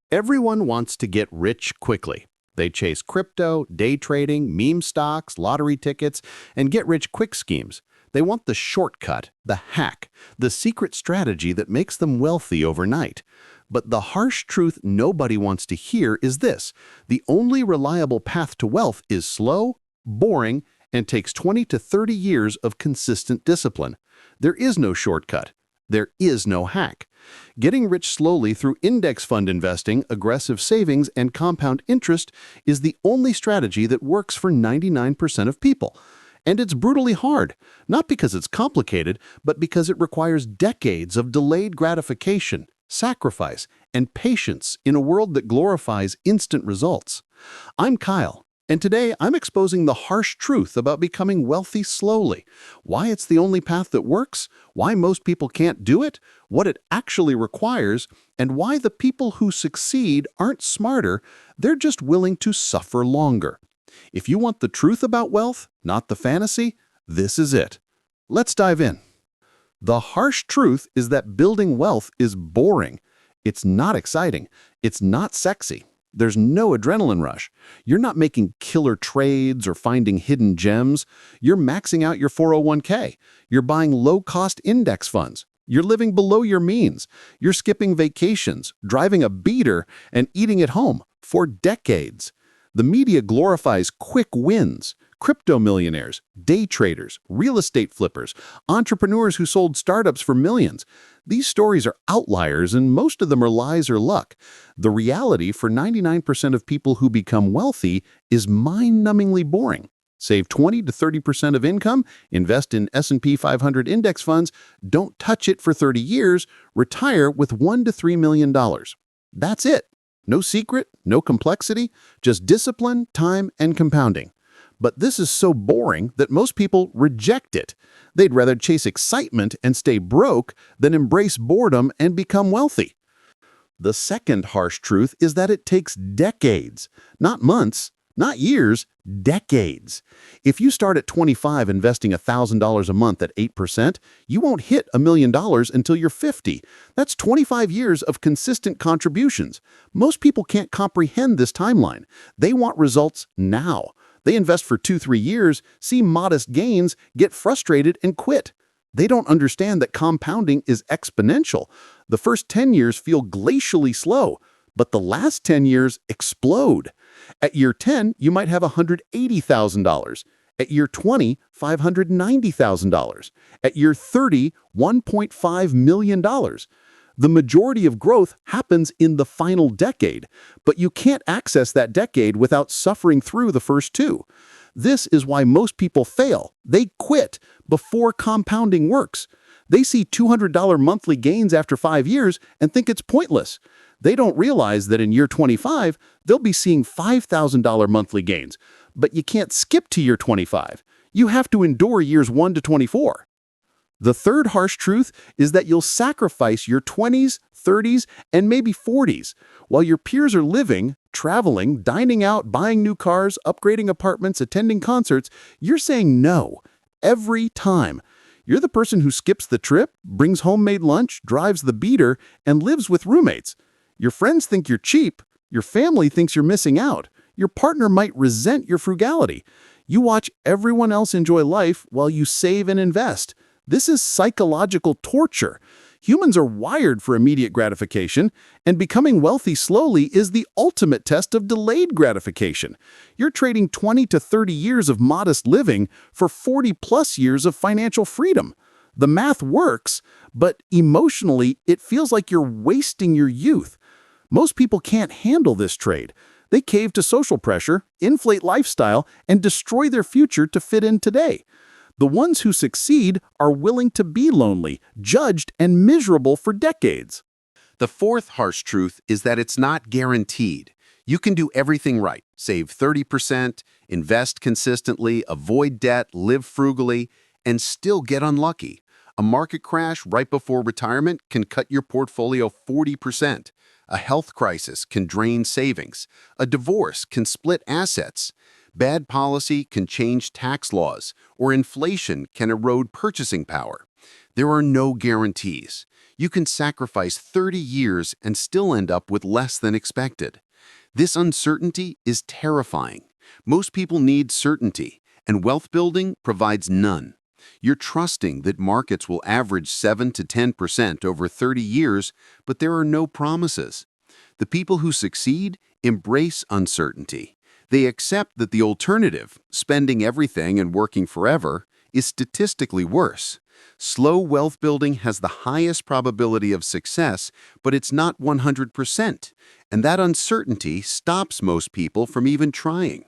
Everyone wants to get rich quickly. They chase crypto, day trading, meme stocks, lottery tickets, and get-rich-quick schemes. They want the shortcut, the hack, the secret strategy that makes them wealthy overnight. But the harsh truth nobody wants to hear is this: the only reliable path to wealth is slow, boring, and takes 20 to 30 years of consistent discipline. There is no shortcut. There is no hack. Getting rich slowly through index fund investing, aggressive savings, and compound interest is the only strategy that works for 99% of people. And it's brutally hard, not because it's complicated, but because it requires decades of delayed gratification, sacrifice, and patience in a world that glorifies instant results. I'm Kyle, and today I'm exposing the harsh truth about becoming wealthy slowly, why it's the only path that works, why most people can't do it, what it actually requires, and why the people who succeed aren't smarter, they're just willing to suffer longer. If you want the truth about wealth, not the fantasy, this is it. Let's dive in. The harsh truth is that building wealth is boring. It's not exciting. It's not sexy. There's no adrenaline rush. You're not making killer trades or finding hidden gems. You're maxing out your 401k. You're buying low-cost index funds. You're living below your means. You're skipping vacations, driving a beater, and eating at home for decades. The media glorifies quick wins. Crypto millionaires, day traders, real estate flippers, entrepreneurs who sold startups for millions. These stories are outliers, and most of them are lies or luck. The reality for 99% of people who become wealthy is mind-numbingly boring. Save 20 to 30% of income, invest in S&P 500 index funds, don't touch it for 30 years, retire with $1 to $3 million. That's it. No secret, no complexity, just discipline, time, and compounding. But this is so boring that most people reject it. They'd rather chase excitement and stay broke than embrace boredom and become wealthy. The second harsh truth is that it takes decades, not months, not years, decades. If you start at 25 investing $1,000 a month at 8%, you won't hit $1 million until you're 50. That's 25 years of consistent contributions. Most people can't comprehend this timeline. They want results now. They invest for 2-3 years, see modest gains, get frustrated, and quit. They don't understand that compounding is exponential. The first 10 years feel glacially slow, but the last 10 years explode. At year 10, you might have $180,000. At year 20, $590,000. At year 30, $1.5 million. The majority of growth happens in the final decade, but you can't access that decade without suffering through the first two. This is why most people fail. They quit before compounding works. They see $200 monthly gains after 5 years and think it's pointless. They don't realize that in year 25, they'll be seeing $5,000 monthly gains. But you can't skip to year 25. You have to endure years 1 to 24. The third harsh truth is that you'll sacrifice your 20s, 30s, and maybe 40s. While your peers are living, traveling, dining out, buying new cars, upgrading apartments, attending concerts, you're saying no every time. You're the person who skips the trip, brings homemade lunch, drives the beater, and lives with roommates. Your friends think you're cheap. Your family thinks you're missing out. Your partner might resent your frugality. You watch everyone else enjoy life while you save and invest. This is psychological torture. Humans are wired for immediate gratification, and becoming wealthy slowly is the ultimate test of delayed gratification. You're trading 20 to 30 years of modest living for 40-plus years of financial freedom. The math works, but emotionally, it feels like you're wasting your youth. Most people can't handle this trade. They cave to social pressure, inflate lifestyle, and destroy their future to fit in today. The ones who succeed are willing to be lonely, judged, and miserable for decades. The fourth harsh truth is that it's not guaranteed. You can do everything right, save 30%, invest consistently, avoid debt, live frugally, and still get unlucky. A market crash right before retirement can cut your portfolio 40%. A health crisis can drain savings. A divorce can split assets. Bad policy can change tax laws, or inflation can erode purchasing power. There are no guarantees. You can sacrifice 30 years and still end up with less than expected. This uncertainty is terrifying. Most people need certainty, and wealth building provides none. You're trusting that markets will average 7 to 10% over 30 years, but there are no promises. The people who succeed embrace uncertainty. They accept that the alternative, spending everything and working forever, is statistically worse. Slow wealth building has the highest probability of success, but it's not 100%, and that uncertainty stops most people from even trying.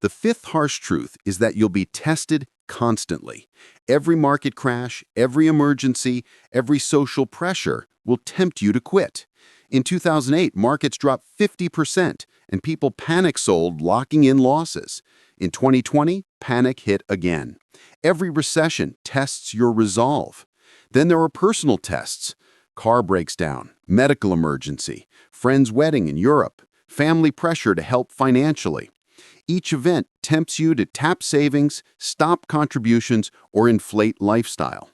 The fifth harsh truth is that you'll be tested constantly. Every market crash, every emergency, every social pressure will tempt you to quit. In 2008, markets dropped 50% and people panic sold, locking in losses. In 2020, panic hit again. Every recession tests your resolve. Then there are personal tests. Car breaks down, medical emergency, friend's wedding in Europe, family pressure to help financially. Each event tempts you to tap savings, stop contributions, or inflate lifestyle.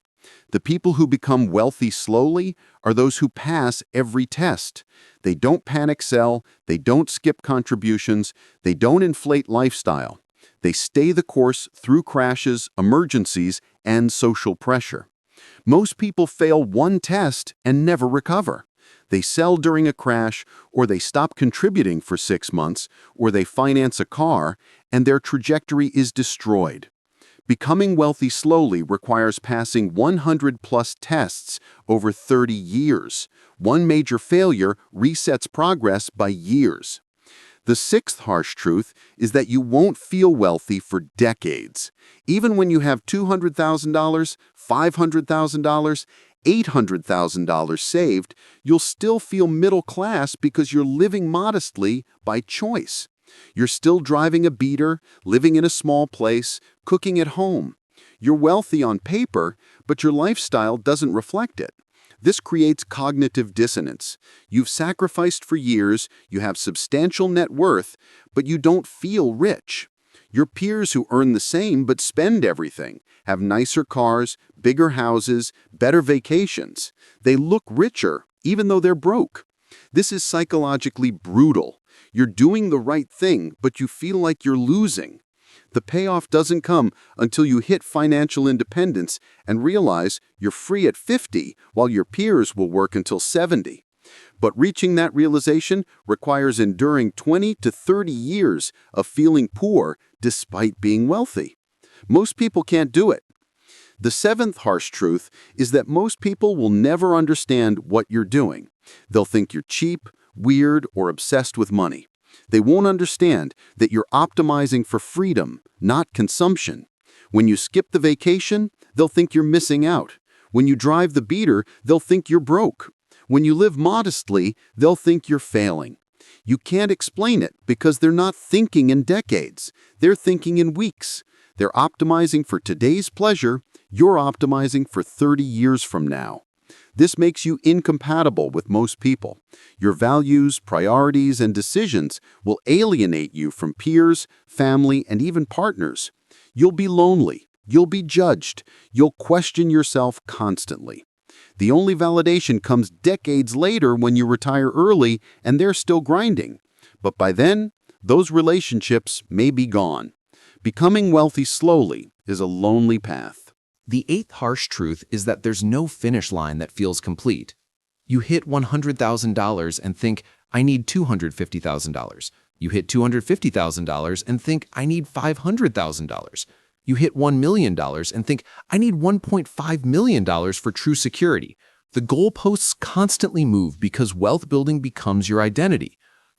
The people who become wealthy slowly are those who pass every test. They don't panic sell, they don't skip contributions, they don't inflate lifestyle. They stay the course through crashes, emergencies, and social pressure. Most people fail one test and never recover. They sell during a crash, or they stop contributing for 6 months, or they finance a car, and their trajectory is destroyed. Becoming wealthy slowly requires passing 100+ tests over 30 years. One major failure resets progress by years. The sixth harsh truth is that you won't feel wealthy for decades. Even when you have $200,000, $500,000, $800,000 saved, you'll still feel middle class because you're living modestly by choice. You're still driving a beater, living in a small place, cooking at home. You're wealthy on paper, but your lifestyle doesn't reflect it. This creates cognitive dissonance. You've sacrificed for years, you have substantial net worth, but you don't feel rich. Your peers who earn the same but spend everything, have nicer cars, bigger houses, better vacations. They look richer, even though they're broke. This is psychologically brutal. You're doing the right thing, but you feel like you're losing. The payoff doesn't come until you hit financial independence and realize you're free at 50 while your peers will work until 70. But reaching that realization requires enduring 20 to 30 years of feeling poor despite being wealthy. Most people can't do it. The seventh harsh truth is that most people will never understand what you're doing. They'll think you're cheap, weird, or obsessed with money. They won't understand that you're optimizing for freedom, not consumption. When you skip the vacation, they'll think you're missing out. When you drive the beater, they'll think you're broke. When you live modestly, they'll think you're failing. You can't explain it because they're not thinking in decades. They're thinking in weeks. They're optimizing for today's pleasure. You're optimizing for 30 years from now. This makes you incompatible with most people. Your values, priorities, and decisions will alienate you from peers, family, and even partners. You'll be lonely. You'll be judged. You'll question yourself constantly. The only validation comes decades later when you retire early and they're still grinding. But by then, those relationships may be gone. Becoming wealthy slowly is a lonely path. The eighth harsh truth is that there's no finish line that feels complete. You hit $100,000 and think, I need $250,000. You hit $250,000 and think, I need $500,000. You hit $1 million and think, I need $1.5 million for true security. The goalposts constantly move because wealth building becomes your identity.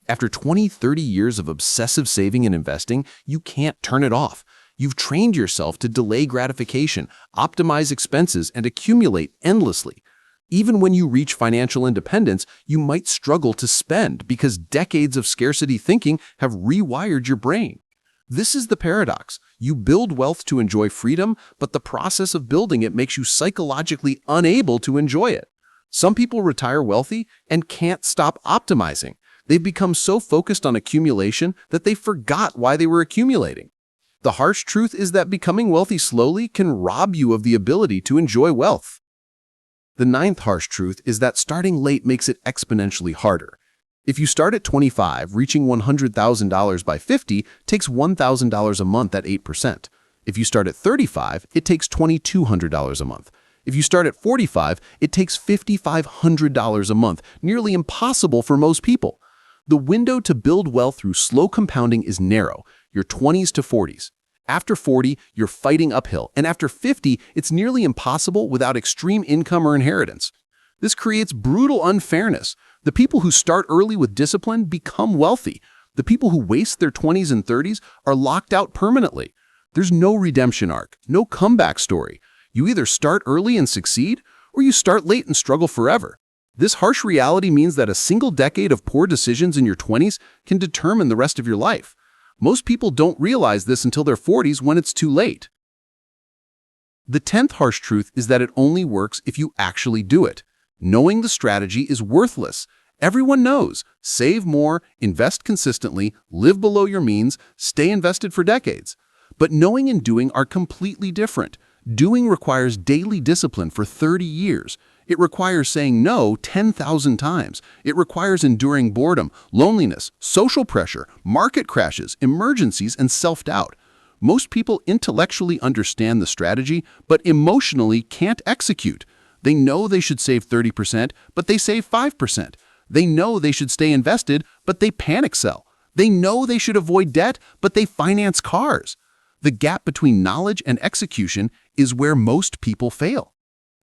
After 20, 30 years of obsessive saving and investing, you can't turn it off. You've trained yourself to delay gratification, optimize expenses, and accumulate endlessly. Even when you reach financial independence, you might struggle to spend because decades of scarcity thinking have rewired your brain. This is the paradox. You build wealth to enjoy freedom, but the process of building it makes you psychologically unable to enjoy it. Some people retire wealthy and can't stop optimizing. They've become so focused on accumulation that they forgot why they were accumulating. The harsh truth is that becoming wealthy slowly can rob you of the ability to enjoy wealth. The ninth harsh truth is that starting late makes it exponentially harder. If you start at 25, reaching $100,000 by 50 takes $1,000 a month at 8%. If you start at 35, it takes $2,200 a month. If you start at 45, it takes $5,500 a month, nearly impossible for most people. The window to build wealth through slow compounding is narrow, your 20s to 40s. After 40, you're fighting uphill, and after 50, it's nearly impossible without extreme income or inheritance. This creates brutal unfairness. The people who start early with discipline become wealthy. The people who waste their 20s and 30s are locked out permanently. There's no redemption arc, no comeback story. You either start early and succeed, or you start late and struggle forever. This harsh reality means that a single decade of poor decisions in your 20s can determine the rest of your life. Most people don't realize this until their 40s when it's too late. The 10th harsh truth is that it only works if you actually do it. Knowing the strategy is worthless. Everyone knows. Save more, invest consistently, live below your means, stay invested for decades. But knowing and doing are completely different. Doing requires daily discipline for 30 years. It requires saying no 10,000 times. It requires enduring boredom, loneliness, social pressure, market crashes, emergencies, and self-doubt. Most people intellectually understand the strategy, but emotionally can't execute. They know they should save 30%, but they save 5%. They know they should stay invested, but they panic sell. They know they should avoid debt, but they finance cars. The gap between knowledge and execution is where most people fail.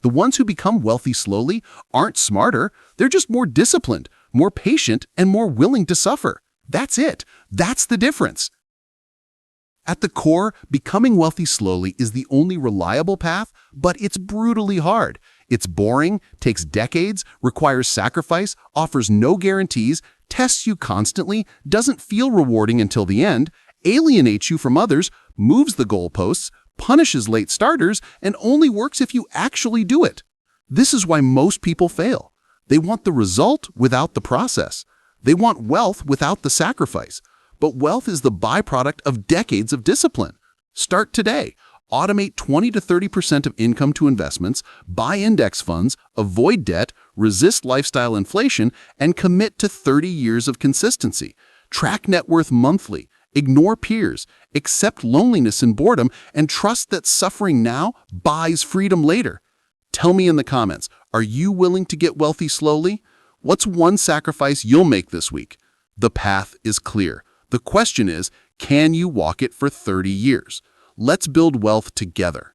The ones who become wealthy slowly aren't smarter, they're just more disciplined, more patient, and more willing to suffer. That's it. That's the difference. At the core, becoming wealthy slowly is the only reliable path, but it's brutally hard. It's boring, takes decades, requires sacrifice, offers no guarantees, tests you constantly, doesn't feel rewarding until the end, alienates you from others, moves the goalposts, punishes late starters, and only works if you actually do it. This is why most people fail. They want the result without the process. They want wealth without the sacrifice. But wealth is the byproduct of decades of discipline. Start today. Automate 20 to 30% of income to investments, buy index funds, avoid debt, resist lifestyle inflation, and commit to 30 years of consistency. Track net worth monthly. Ignore peers, accept loneliness and boredom, and trust that suffering now buys freedom later. Tell me in the comments, are you willing to get wealthy slowly? What's one sacrifice you'll make this week? The path is clear. The question is, can you walk it for 30 years? Let's build wealth together.